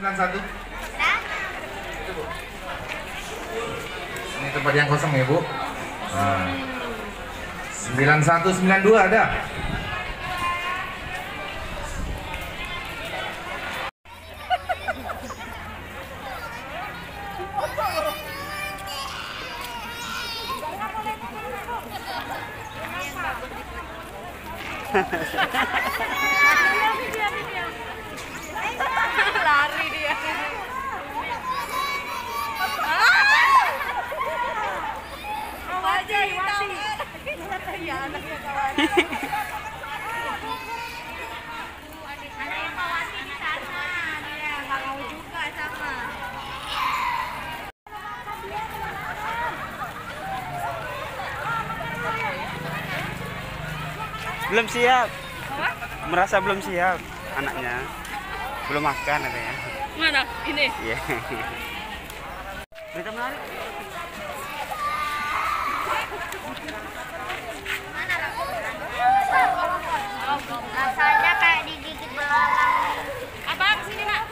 91. Itu, Bu. Ini tempat yang kosong ya, Bu. Nah. 9192 ada. Lari dia. Wajah hitam. Ya anaknya kawan. Anak yang kawati di sana, dia nggak mau juga sama. Belum siap. Merasa belum siap anaknya. Belum makan katanya. Mana? Ini? Iya. Berita menarik. Rasanya kayak digigit belalang. Apa? Kesini, Nak.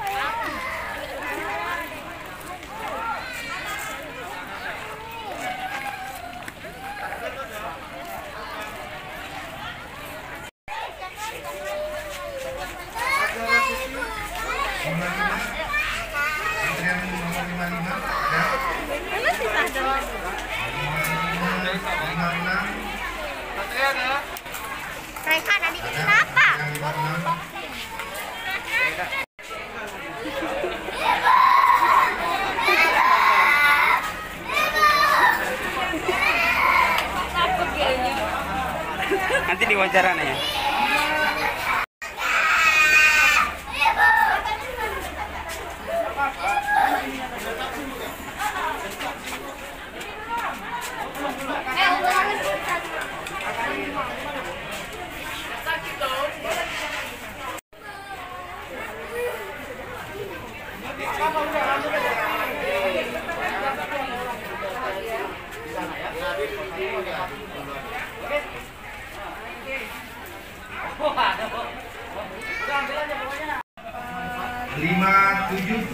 Mereka ada digigit apa? Nanti diwawancara anaknya. Lima 7 58.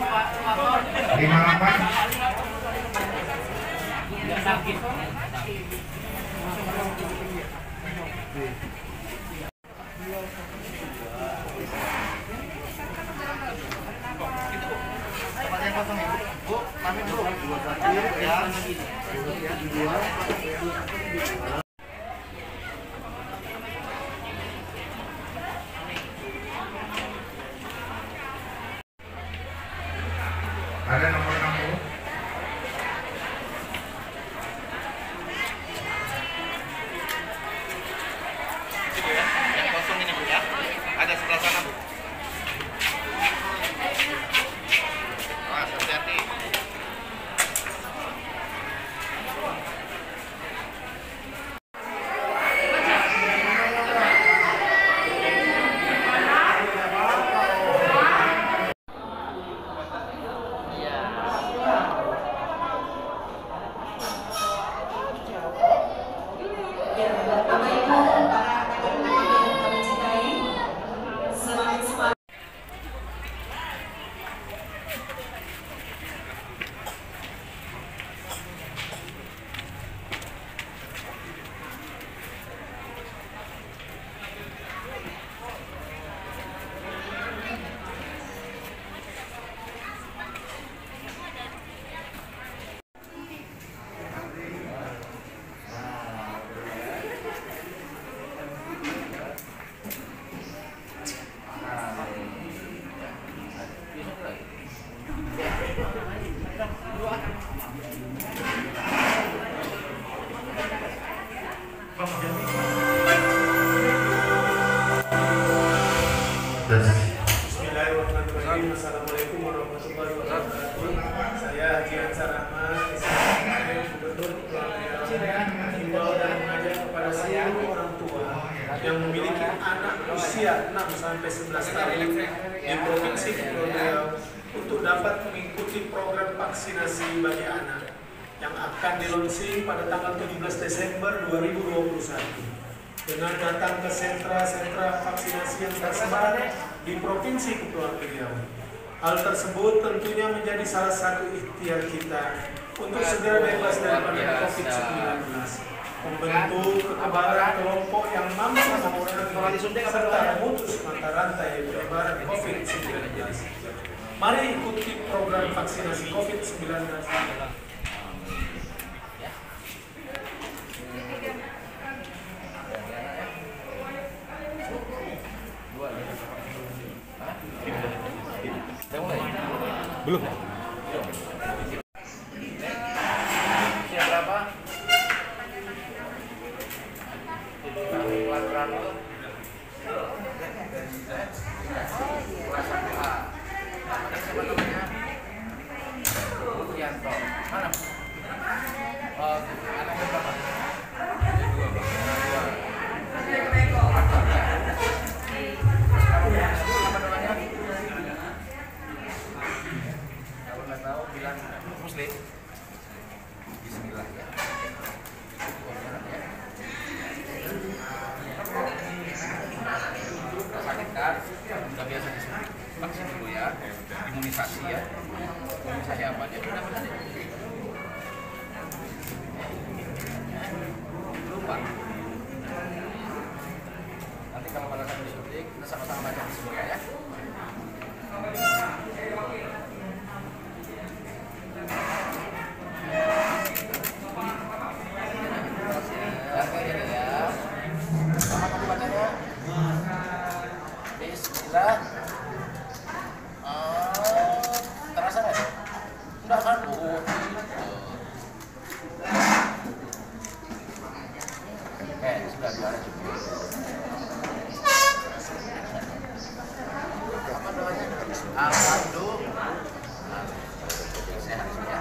Tempatnya kosong ya, Bu. Pamit dulu. Ya. Ada nomor 60. Itu ya, yang kosong ini, Bu ya. Ada sebelah sana, Bu. Mas, hati-hati. Bismillahirrahmanirrahim. Assalamualaikum warahmatullahi wabarakatuh. Saya Haji Ansar Ahmad, Gubernur Kepulauan Riau, himbau dan mengajak kepada seluruh orang tua yang memiliki anak usia 6 sampai 11 tahun di Provinsi Kepulauan Riau untuk dapat mengikuti program vaksinasi bagi anak yang akan dilaunching pada tanggal 17 Desember 2021. Dengan datang ke sentra-sentra vaksinasi yang tersebar di Provinsi Kepulauan Riau. Hal tersebut tentunya menjadi salah satu ikhtiar kita untuk segera bebas dari pandemi COVID-19, membentuk kekebalan kelompok yang mampu mengurangi serta memutus mata rantai penyebaran COVID-19. Mari ikuti program vaksinasi COVID-19. Belum. Siap berapa? Pelan-pelan dulu. Kelas 1A. Namanya siapa namanya? Yanto. Mana? Anaknya berapa? Dua. Apa namanya? Kalau nggak tahu bilang Muslim. Bismillah ya. Sakit kan? Udah biasa disuntik vaksin dulu ya. Imunisasi ya. Imunisasi apa aja? Benar-benar ya. Lupa. Nanti kalau pada saat disuntik kita sama-sama baca bismillah ya. Bismillah. Terasa nggak? Sudah kan? Oh, gitu. Sudah bicara juga. Apa doanya? Alhamdulillah. Sehat semua.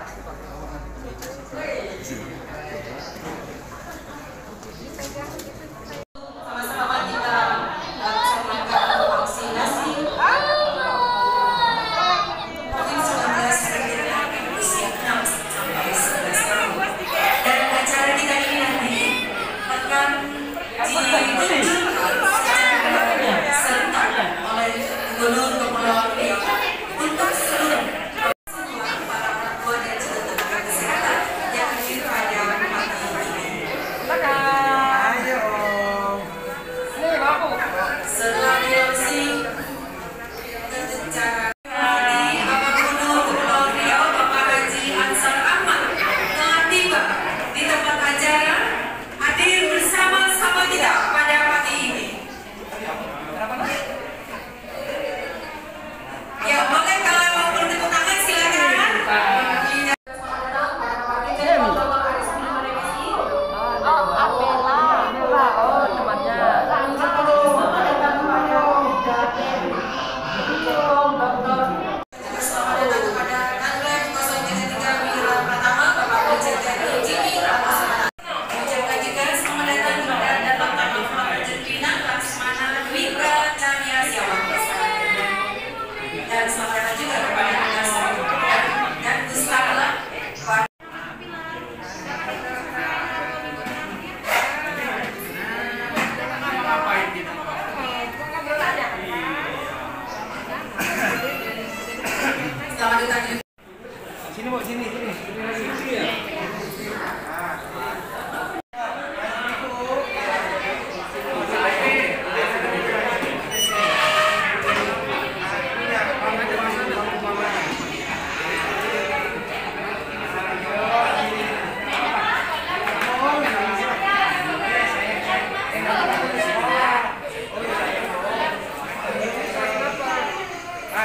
Sini Bu, sini.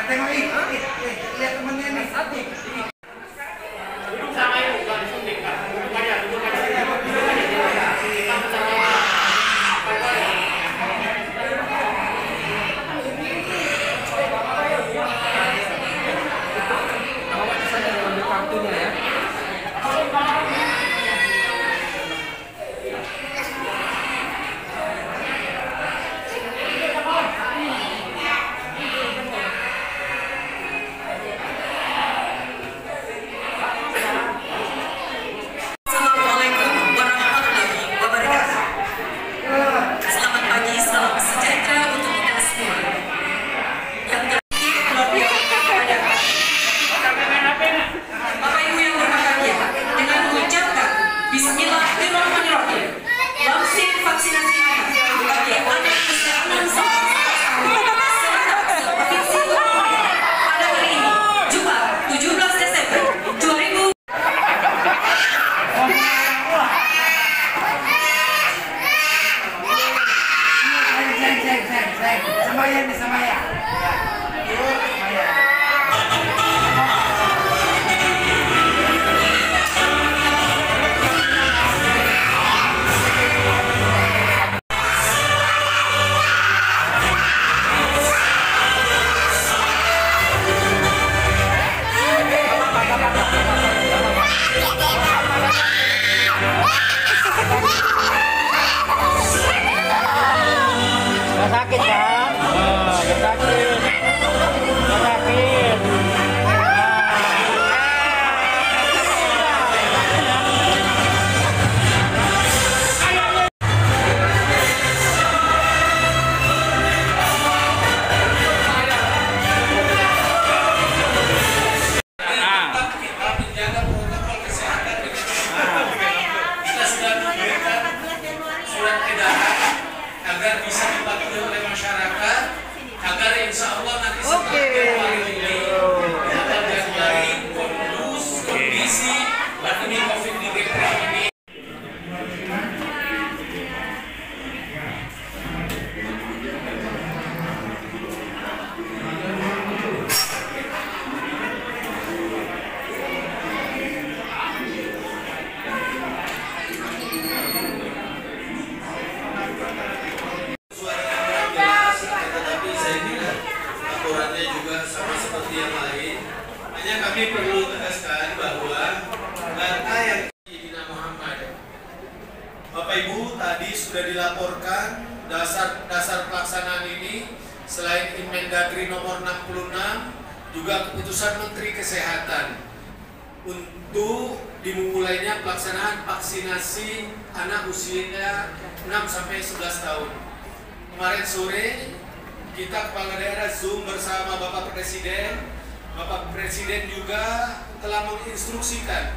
Tengok lihat temennya nih. lain, hanya kami perlu tegaskan bahwa data yang Dina Muhammad, Bapak Ibu tadi sudah dilaporkan dasar pelaksanaan ini selain Inmendagri nomor 66 juga keputusan Menteri Kesehatan untuk dimulainya pelaksanaan vaksinasi anak usia 6-11 tahun. Kemarin sore kita kepala daerah Zoom bersama Bapak Presiden. Bapak Presiden juga telah menginstruksikan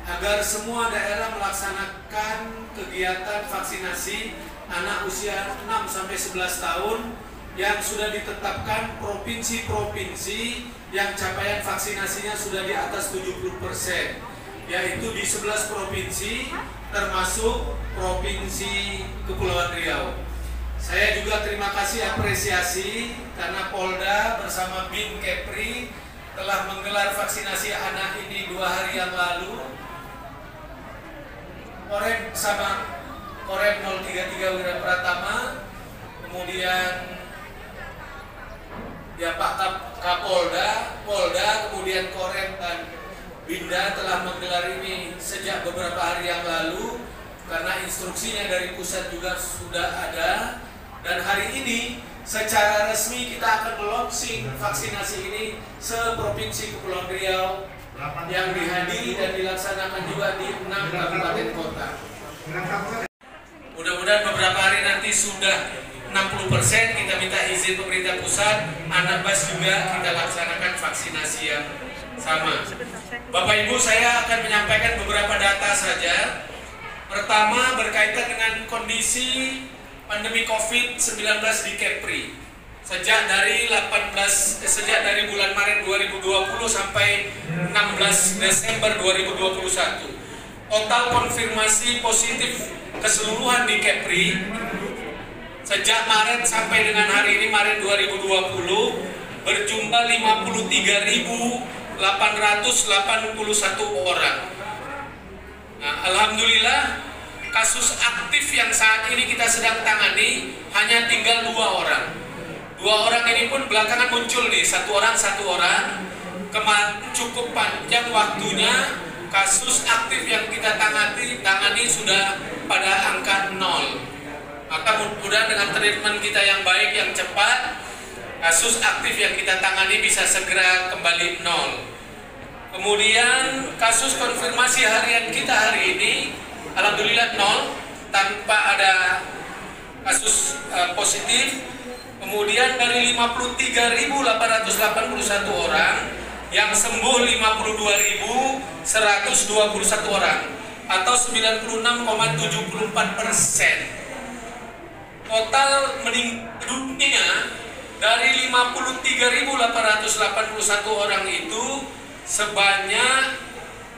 agar semua daerah melaksanakan kegiatan vaksinasi anak usia 6-11 tahun yang sudah ditetapkan provinsi-provinsi yang capaian vaksinasinya sudah di atas 70%, yaitu di 11 provinsi termasuk Provinsi Kepulauan Riau. Saya juga terima kasih apresiasi karena Polda bersama Bin Kepri telah menggelar vaksinasi anak ini 2 hari yang lalu. Korem 033 Wira Pratama, kemudian ya Pak Kapolda, Polda, kemudian Korem dan Binda telah menggelar ini sejak beberapa hari yang lalu karena instruksinya dari pusat juga sudah ada, dan hari ini secara resmi kita akan launching vaksinasi ini se-Provinsi Kepulauan Riau yang dihadiri dan dilaksanakan juga di 6 kabupaten kota. Mudah-mudahan beberapa hari nanti sudah 60%, kita minta izin pemerintah pusat, Anambas juga kita laksanakan vaksinasi yang sama. Bapak Ibu, saya akan menyampaikan beberapa data saja. Pertama berkaitan dengan kondisi pandemi COVID-19 di Kepri. Sejak dari bulan Maret 2020 sampai 16 Desember 2021. Total konfirmasi positif keseluruhan di Kepri sejak Maret sampai dengan hari ini, Maret 2020, berjumlah 53.881 orang. Nah, alhamdulillah kasus aktif yang saat ini kita sedang tangani hanya tinggal 2 orang. 2 orang ini pun belakangan muncul nih, satu orang. Cukup panjang waktunya kasus aktif yang kita tangani sudah pada angka 0. Maka mudah-mudahan dengan treatment kita yang baik, yang cepat, kasus aktif yang kita tangani bisa segera kembali 0. Kemudian kasus konfirmasi harian kita hari ini alhamdulillah 0, tanpa ada kasus positif. Kemudian dari 53.881 orang, yang sembuh 52.121 orang atau 96,74%. Total meninggal dunia dari 53.881 orang itu sebanyak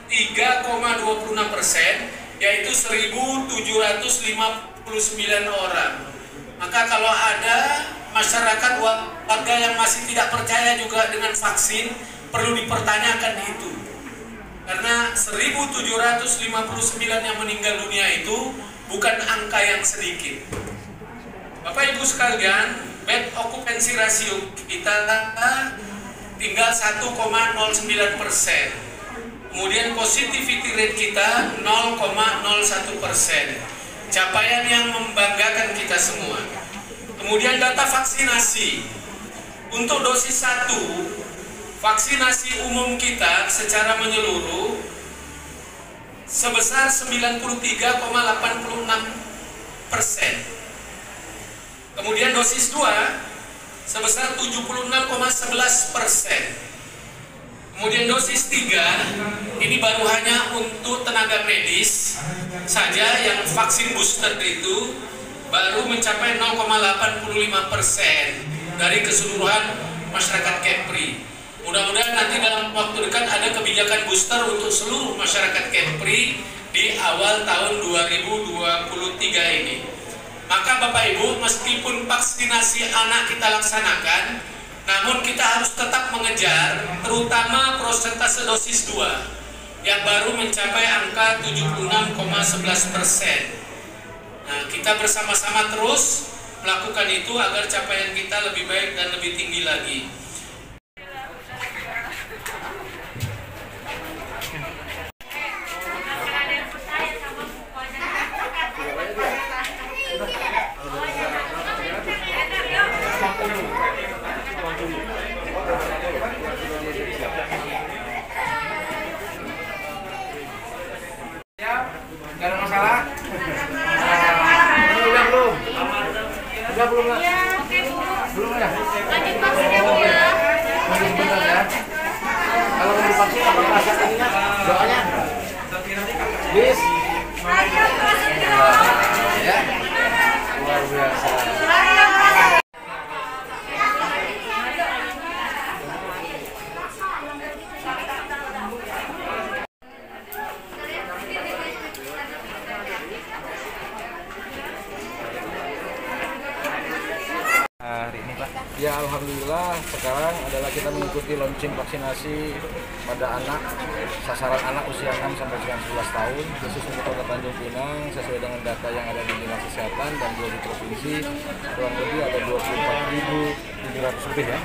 3,26%, yaitu 1.759 orang. Maka kalau ada masyarakat warga yang masih tidak percaya juga dengan vaksin, perlu dipertanyakan itu. Karena 1.759 yang meninggal dunia itu bukan angka yang sedikit. Bapak Ibu sekalian, bed occupancy ratio kita tinggal 1,09%. Kemudian positivity rate kita 0,01%. Capaian yang membanggakan kita semua. Kemudian data vaksinasi. Untuk dosis 1, vaksinasi umum kita secara menyeluruh sebesar 93,86%. Kemudian dosis 2 sebesar 76,11%. Kemudian dosis 3 ini baru hanya untuk tenaga medis saja, yang vaksin booster itu baru mencapai 0,85% dari keseluruhan masyarakat Kepri. Mudah-mudahan nanti dalam waktu dekat ada kebijakan booster untuk seluruh masyarakat Kepri di awal tahun 2023 ini. Maka Bapak Ibu, meskipun vaksinasi anak kita laksanakan, namun kita harus tetap mengejar terutama persentase dosis 2 yang baru mencapai angka 76,11%. Nah, kita bersama-sama terus melakukan itu agar capaian kita lebih baik dan lebih tinggi lagi. Doanya. Bis. Ya. Luar biasa. Hari ini Pak. Ya alhamdulillah sekarang adalah kita mengikuti launching vaksinasi pada anak, sasaran anak usia 6 sampai 11 tahun khusus untuk Kota Tanjung Pinang sesuai dengan data yang ada di Dinas Kesehatan dan di provinsi kurang lebih ada 24.700 lebih ya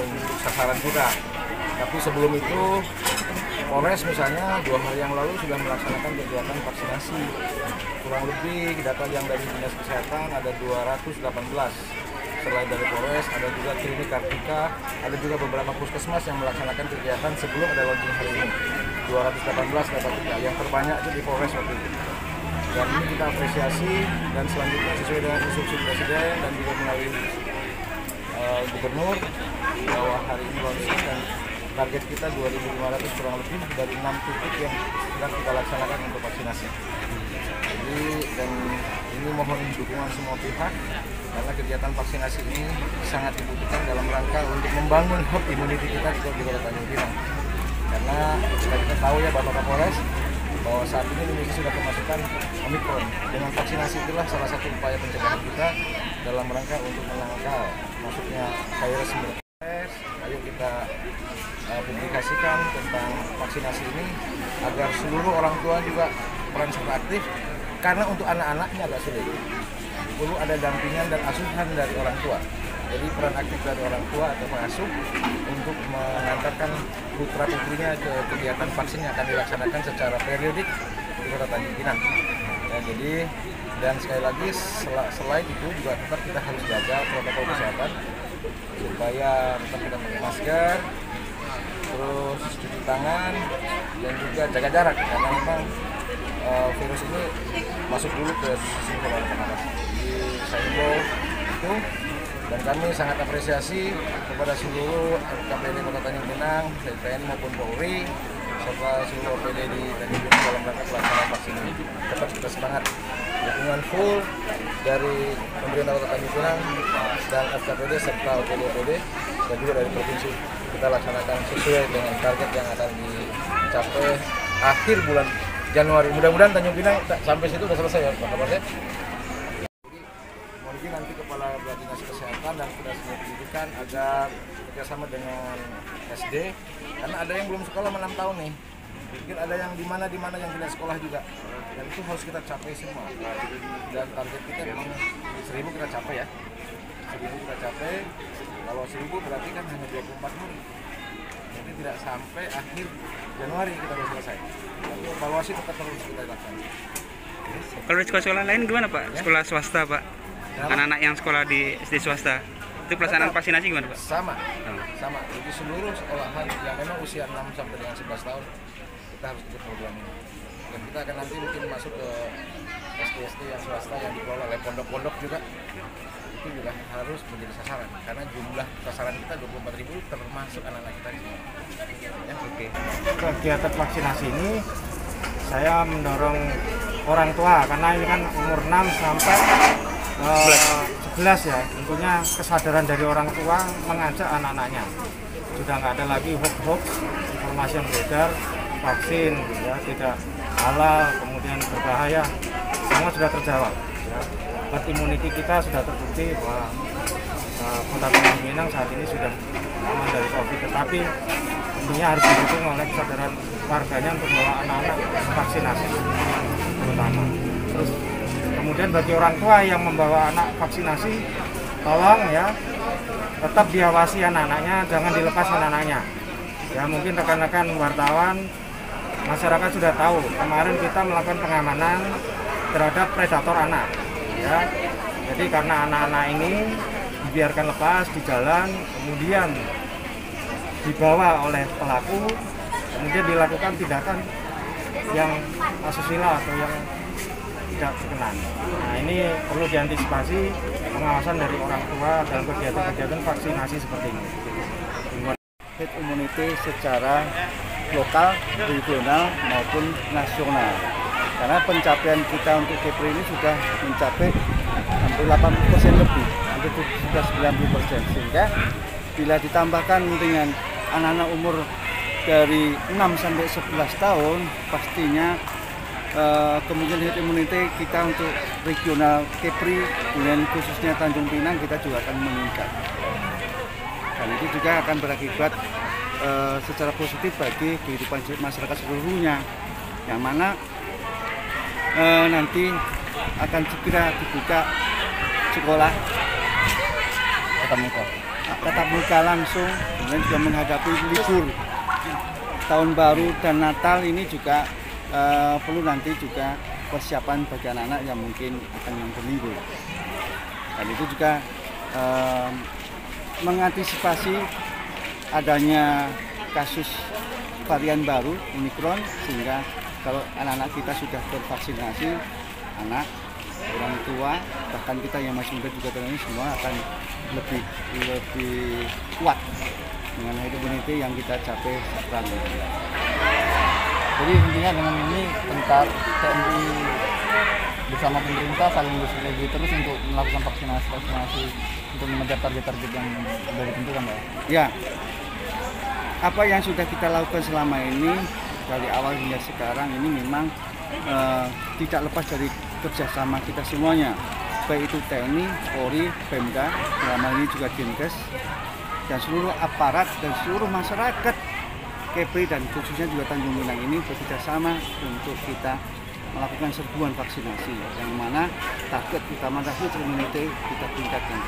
untuk sasaran kita. Tapi sebelum itu Polres misalnya 2 hari yang lalu sudah melaksanakan kegiatan vaksinasi. Kurang lebih data yang dari Dinas Kesehatan ada 218. Selain dari Polres, ada juga klinik Kartika, ada juga beberapa puskesmas yang melaksanakan kegiatan sebelum ada launching hari ini. 218 data kita, yang terbanyak itu di Polres waktu itu. Dan ini kita apresiasi dan selanjutnya sesuai dengan instruksi Presiden dan juga melalui Gubernur bahwa hari ini launching dan target kita 2.500 kurang lebih dari 6 titik yang sedang kita laksanakan untuk vaksinasi. Jadi dan ini mohon dukungan semua pihak karena kegiatan vaksinasi ini sangat dibutuhkan dalam rangka untuk membangun herd immunity kita di Kota Tanjung Pinang. Karena kita tahu ya Bapak Kapolres bahwa saat ini Indonesia sudah kemasukan Omicron. Dengan vaksinasi itulah salah satu upaya pencegahan kita dalam rangka untuk menangkal masuknya virus 19. Ayo kita publikasikan tentang vaksinasi ini agar seluruh orang tua juga peran serta aktif. Karena untuk anak-anaknya agak sulit, perlu ada dampingan dan asuhan dari orang tua. Jadi peran aktif dari orang tua atau pengasuh untuk mengantarkan putra-putrinya ke kegiatan vaksin yang akan dilaksanakan secara periodik di Kota Tanjung Pinang. Ya, jadi dan sekali lagi selain itu juga tetap kita harus jaga protokol kesehatan supaya tetap kita pakai masker, terus cuci tangan dan juga jaga jarak karena memang virus ini masuk dulu ke sistem saluran pernapas. Jadi saya himbau itu dan kami sangat apresiasi kepada seluruh KPD Kota Tanjung Pinang, TNI maupun Polri serta seluruh OPD di Tanjung Pinang dalam rangka pelaksanaan vaksin ini. Tetap kita semangat, dukungan full dari pemerintah Kota Tanjung Pinang dan FKPD serta OPD dan juga dari provinsi. Kita laksanakan sesuai dengan target yang akan dicapai akhir bulan Januari. Mudah-mudahan Tanjung Pinang sampai situ sudah selesai ya Pak Kapolres. Mungkin nanti Kepala Dinas Kesehatan dan Dinas Pendidikan agar kerjasama dengan SD, karena ada yang belum sekolah 6 tahun nih. Mungkin ada yang di mana yang tidak sekolah juga. Dan itu harus kita capai semua. Dan target kita memang 1.000 kita capai ya. 1.000 kita capai. Kalau 1.000 berarti kan hanya 24 hari. Jadi tidak sampai akhir Januari kita sudah selesai. Tapi evaluasi tetap terus kita lakukan. Kalau di sekolah-sekolah lain gimana Pak? Ya? Sekolah swasta Pak? Anak-anak yang sekolah di SD swasta itu pelaksanaan vaksinasi gimana Pak? Sama. Jadi seluruh sekolahan yang memang usia 6 sampai dengan 11 tahun kita harus ikut program ini. Dan kita akan nanti mungkin masuk ke SD yang swasta yang dikelola oleh pondok-pondok juga. Itu juga harus menjadi sasaran karena jumlah sasaran kita 24.000 termasuk anak-anak kita di sini. Ya, oke. Kegiatan vaksinasi ini saya mendorong orang tua karena ini kan umur 6 sampai 11 ya. Tentunya kesadaran dari orang tua mengajak anak-anaknya. Sudah nggak ada lagi hoax, informasi yang beredar, vaksin gitu ya, tidak halal, kemudian berbahaya. Semua sudah terjawab. Ya. Herd immunity kita sudah terbukti bahwa Kota Tanjung Pinang saat ini sudah aman dari COVID, tetapi tentunya harus didukung oleh kesadaran warganya untuk membawa anak-anak vaksinasi terutama. Terus kemudian bagi orang tua yang membawa anak vaksinasi, tolong ya tetap diawasi anak-anaknya, jangan dilepas anak-anaknya. Ya mungkin rekan-rekan wartawan, masyarakat sudah tahu kemarin kita melakukan pengamanan terhadap predator anak. Ya, jadi karena anak-anak ini dibiarkan lepas di jalan, kemudian dibawa oleh pelaku, kemudian dilakukan tindakan yang asusila atau yang tidak berkenan. Nah ini perlu diantisipasi pengawasan dari orang tua dalam kegiatan-kegiatan vaksinasi seperti ini. herd immunity secara lokal, regional maupun nasional. Karena pencapaian kita untuk Kepri ini sudah mencapai hampir 80% lebih, hampir sudah 90%. Sehingga bila ditambahkan dengan anak-anak umur dari 6 sampai 11 tahun, pastinya kemungkinan herd immunity kita untuk regional Kepri dan khususnya Tanjung Pinang kita juga akan meningkat. Dan itu juga akan berakibat secara positif bagi kehidupan masyarakat seluruhnya, yang mana nanti akan segera dibuka sekolah tatap muka langsung, kemudian juga menghadapi libur tahun baru dan Natal ini juga perlu nanti juga persiapan bagi anak-anak yang mungkin akan berlibur. Dan itu juga mengantisipasi adanya kasus varian baru Omicron, sehingga kalau anak-anak kita sudah tervaksinasi, anak, orang tua, bahkan kita yang masih muda juga ini semua akan lebih kuat dengan herd immunity yang kita capai sekarang ini. Jadi intinya dengan ini tentang TNI bersama pemerintah saling bersinergi terus untuk melakukan vaksinasi untuk mengejar target-target yang sudah ditentukan, Pak. Ya, apa yang sudah kita lakukan selama ini dari awal hingga sekarang ini memang tidak lepas dari kerjasama kita semuanya, baik itu TNI, Polri, Pemda, dalam hal ini juga Dinkes, dan seluruh aparat dan seluruh masyarakat Kepri dan khususnya juga Tanjung Pinang ini bekerjasama untuk kita melakukan serbuan vaksinasi, yang mana target utama herd immunity kita tingkatkan.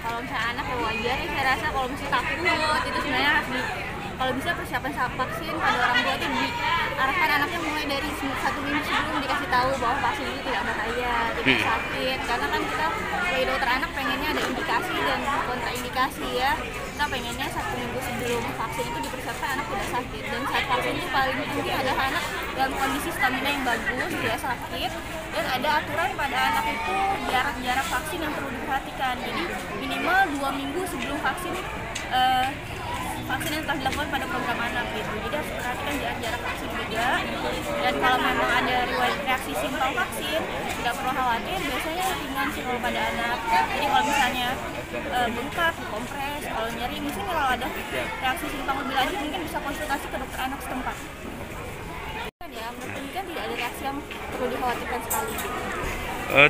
Kalau misalnya anak ya wajar ya, saya rasa kalau misalnya takut itu sebenarnya harus kalau bisa persiapan vaksin pada orang tua itu diarahkan anaknya mulai dari 1 minggu sebelum dikasih tahu bahwa vaksin ini tidak berbahaya, tidak sakit. Karena kan kita sebagai dokter anak pengennya ada indikasi dan kontraindikasi ya. Kita pengennya 1 minggu sebelum vaksin itu dipersiapkan anak tidak sakit. Dan saat vaksin itu paling penting adalah anak dalam kondisi stamina yang bagus, tidak sakit, dan ada aturan pada anak itu jarak vaksin yang perlu diperhatikan. Jadi minimal 2 minggu sebelum vaksin vaksin yang telah dilakukan pada program anak gitu. Jadi harus perhatikan jarak vaksin juga. Dan kalau memang ada riwayat reaksi simpang vaksin, tidak perlu khawatir, biasanya ringan sih kalau pada anak. Jadi kalau misalnya bengkak, kompres, kalau nyeri, misalnya kalau ada reaksi simpang lebih lanjut mungkin bisa konsultasi ke dokter anak setempat. Ya, menurut ini kan tidak ada reaksi yang perlu dikhawatirkan sekali.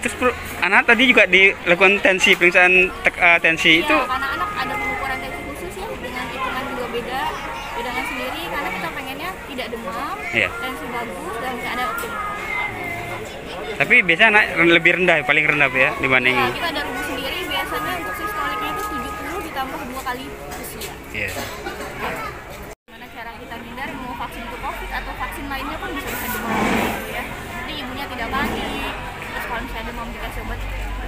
Terus anak tadi juga dilakukan pemeriksaan tensi ya, itu? Karena anak ada pengukuran tensi khusus ya, dengan hitungan juga bedanya sendiri, karena kita pengennya tidak demam, tensi bagus dan keadaan optimal. Tapi biasanya anak lebih rendah, paling rendah ya dibanding. Ya, kita ada rumus sendiri, biasanya untuk sistoliknya itu 70 ditambah 2 kali usia. Gimana cara kita hindari mau vaksin untuk COVID atau vaksin lainnya pun bisa demam gitu ya. Jadi ibunya tidak panik. Terus kalau misalnya demam dikasih obat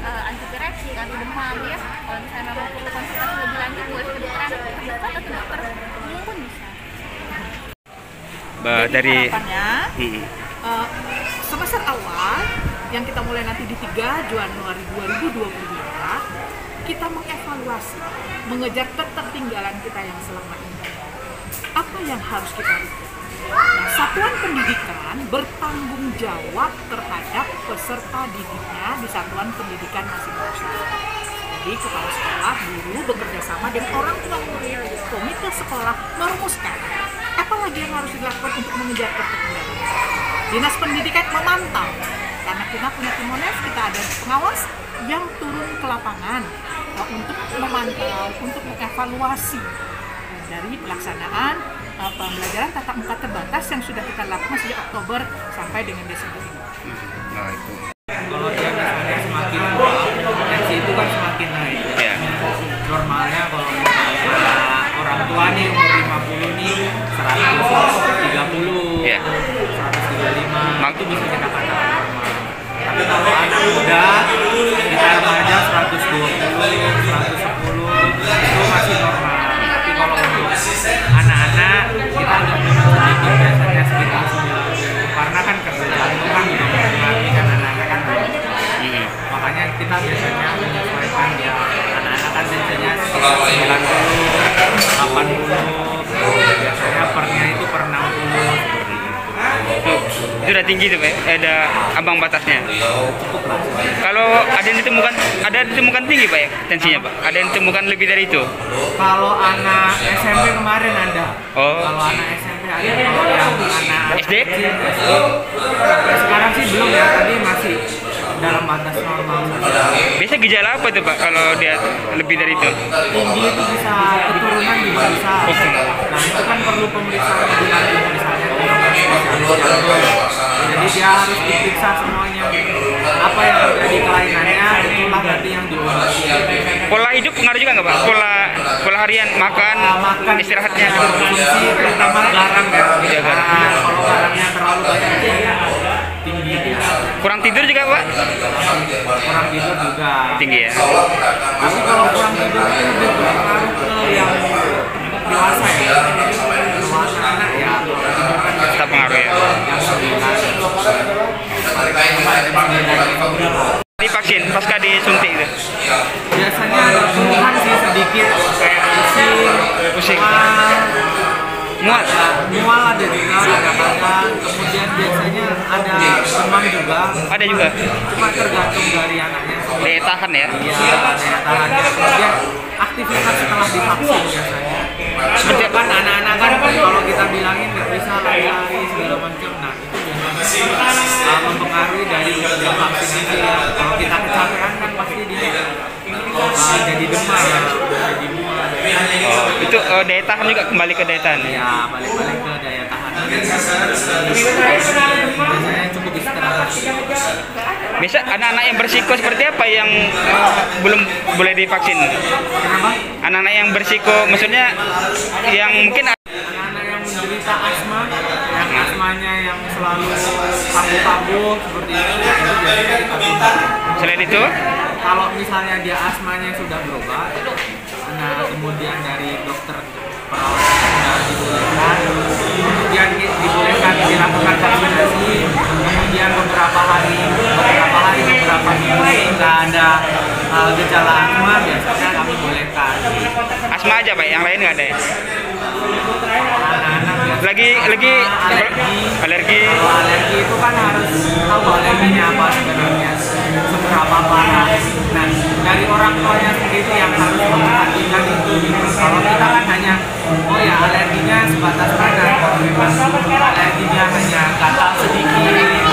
antipiretik, anti demam ya. Kalau misalnya memang perlu konsultasi lebih lanjut boleh ke dokter anak terdekat atau dokter umum pun bisa. Dari harapannya semester awal yang kita mulai nanti di 3 Januari 2022 kita mengevaluasi, mengejar ketertinggalan kita yang selama ini. Apa yang harus kita lakukan? Nah, satuan pendidikan bertanggung jawab terhadap peserta didiknya di satuan pendidikan masing-masing. Jadi kepala sekolah, guru bekerja sama dengan orang tua murid, komite sekolah merumuskan apa lagi yang harus dilakukan untuk mengejar ketertinggalan. Dinas pendidikan memantau, karena kita punya Timones, kita ada pengawas yang turun ke lapangan untuk memantau, untuk mengevaluasi dari pelaksanaan pembelajaran tatap muka terbatas yang sudah kita lakukan sejak Oktober sampai dengan Desember ini. Nah, itu. Kalau dia misalnya semakin tensi itu kan semakin naik. Normalnya kalau orang tua nih umur 50 nih 130, 135 itu bisa kita katakan normal. Tapi kalau anak muda kita remaja 120, 110 itu masih normal. Tapi kalau untuk anak-anak kita udah sedikit biasanya sekitar 90. Karena kan kerja jantung kan udah mempengaruhi kan anak-anak kan belum. Makanya kita biasanya menyesuaikan ya anak-anak kan tensinya 90 sudah tinggi tuh Pak? Ada ambang batasnya. Kalau ada yang ditemukan tinggi Pak ya tensinya Pak? Ada yang ditemukan lebih dari itu? Kalau anak SMP kemarin ada. Oh. Kalau anak SMP ada. Kalau yang anak SD? Sekarang sih belum ya. Tadi masih dalam batas normal. Biasa gejala apa tuh Pak kalau dia lebih dari itu? Tinggi itu bisa keturunan juga bisa. Nah itu kan perlu pemeriksaan lebih lanjut misalnya jadi dia harus diperiksa semuanya apa yang terjadi kelainannya, itulah nanti yang diobati. Pola hidup pengaruh juga nggak Pak? Pola harian, makan istirahatnya, konsumsi terutama garam ya. Kalau garamnya terlalu banyak tinggi dia. Kurang tidur juga Pak? Kurang tidur juga tinggi ya. Tapi kalau kurang tidur itu lebih berpengaruh ke yang dewasa ya. Dewasa anak ya. Tetap pengaruh ya. Divaksin pasca disuntik itu? Biasanya ada keluhan sih sedikit kayak pusing, mual ada juga kadang-kadang, kemudian biasanya ada demam juga. Ada juga. Cuma tergantung dari anaknya. Daya tahan ya? Iya, daya tahannya. Kemudian aktivitas setelah divaksin biasanya. Seperti kan anak-anak kan kalau kita bilangin nggak bisa lari-lari segala macam, nah itu biasanya mempengaruhi dari vaksinasi ya. Kalau kita kecapean kan pasti dia jadi demam, jadi mual. Oh, itu daya tahan juga kembali ke daya tahan. Iya, balik-balik ke daya tahan. Biasanya cukup istirahat. Biasa anak-anak yang bersiko seperti apa yang belum boleh divaksin? Kenapa? Anak-anak yang bersiko, maksudnya yang mungkin anak-anak yang menderita asma, yang asmanya yang selalu kambuh-kambuh seperti itu, itu biasanya kita pindah. Selain itu, kalau misalnya dia asmanya sudah berobat, nah kemudian dari dokter perawat sudah dibolehkan, kemudian dibolehkan dilakukan vaksinasi, kemudian beberapa minggu nggak ada gejala asma, biasanya kami bolehkan. asma aja Pak, yang lain nggak ada ya? Lagi alergi. Kalau alergi itu kan harus tahu alerginya apa sebenarnya, seberapa parah. Nah, dari orang tuanya sendiri yang harus memperhatikan itu. Kalau kita kan hanya, oh ya alerginya sebatas panas. Kalau memang alerginya hanya gatal sedikit,